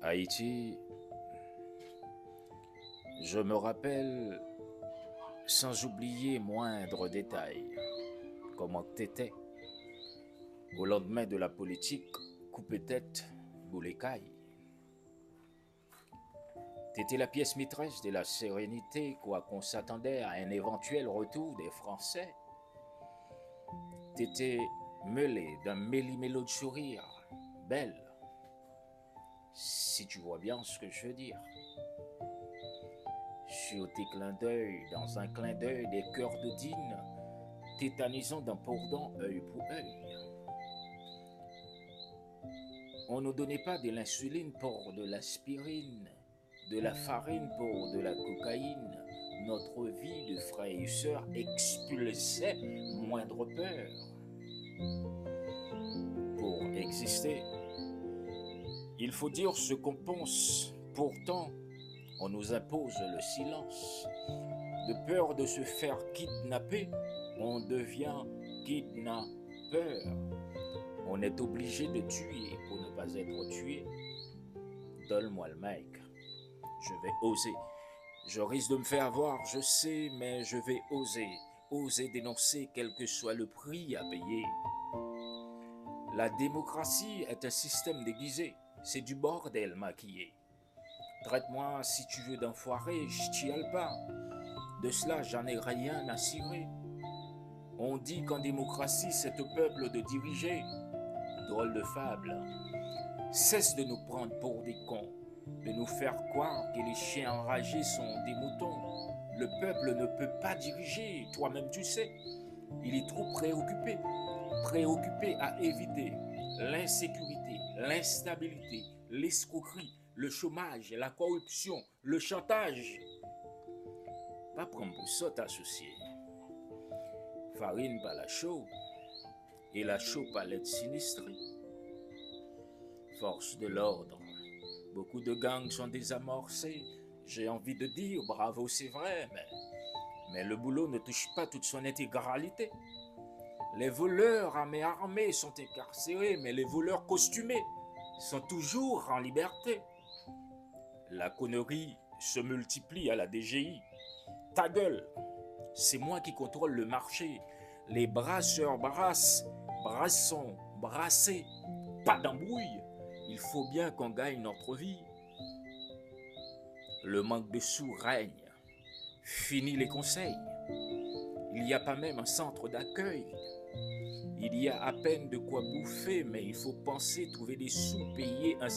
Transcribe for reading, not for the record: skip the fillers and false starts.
Haïti, je me rappelle sans oublier moindre détail comment t'étais au lendemain de la politique coupé-tête boulet-caille. T'étais la pièce maîtresse de la sérénité, quoi qu'on s'attendait à un éventuel retour des Français. T'étais mêlée d'un méli-mélo de sourire, belle, si tu vois bien ce que je veux dire. Sur tes clins d'œil, dans un clin d'œil des cœurs de dîne, tétanisant d'un pendant œil pour œil. On ne donnait pas de l'insuline pour de l'aspirine, de la farine pour de la cocaïne. Notre vie de frère et sœur expulsait moindre peur. Pour exister, il faut dire ce qu'on pense. Pourtant, on nous impose le silence. De peur de se faire kidnapper, on devient kidnappeur. On est obligé de tuer pour ne pas être tué. Donne-moi le mic. Je vais oser. Je risque de me faire avoir, je sais, mais je vais oser. Oser dénoncer quel que soit le prix à payer. La démocratie est un système déguisé. C'est du bordel maquillé. Traite-moi si tu veux d'enfoiré, je tiens pas. De cela, j'en ai rien à cirer. On dit qu'en démocratie, c'est au peuple de diriger. Drôle de fable. Cesse de nous prendre pour des cons, de nous faire croire que les chiens enragés sont des moutons. Le peuple ne peut pas diriger, toi-même tu sais. Il est trop préoccupé, préoccupé à éviter l'insécurité, l'instabilité, l'escroquerie, le chômage, la corruption, le chantage. Pas prendre pour ça t'associer. Farine pas la chaux, et la chaux pas l'être sinistrée. Force de l'ordre. Beaucoup de gangs sont désamorcés. J'ai envie de dire bravo, c'est vrai, mais le boulot ne touche pas toute son intégralité. Les voleurs à main armée sont incarcérés, mais les voleurs costumés sont toujours en liberté. La connerie se multiplie à la DGI. Ta gueule, c'est moi qui contrôle le marché. Les brasseurs brassent, brassons, brassés. Pas d'embrouille. Il faut bien qu'on gagne notre vie. Le manque de sous règne. Fini les conseils. Il n'y a pas même un centre d'accueil. Il y a à peine de quoi bouffer, mais il faut penser trouver des sous, payer un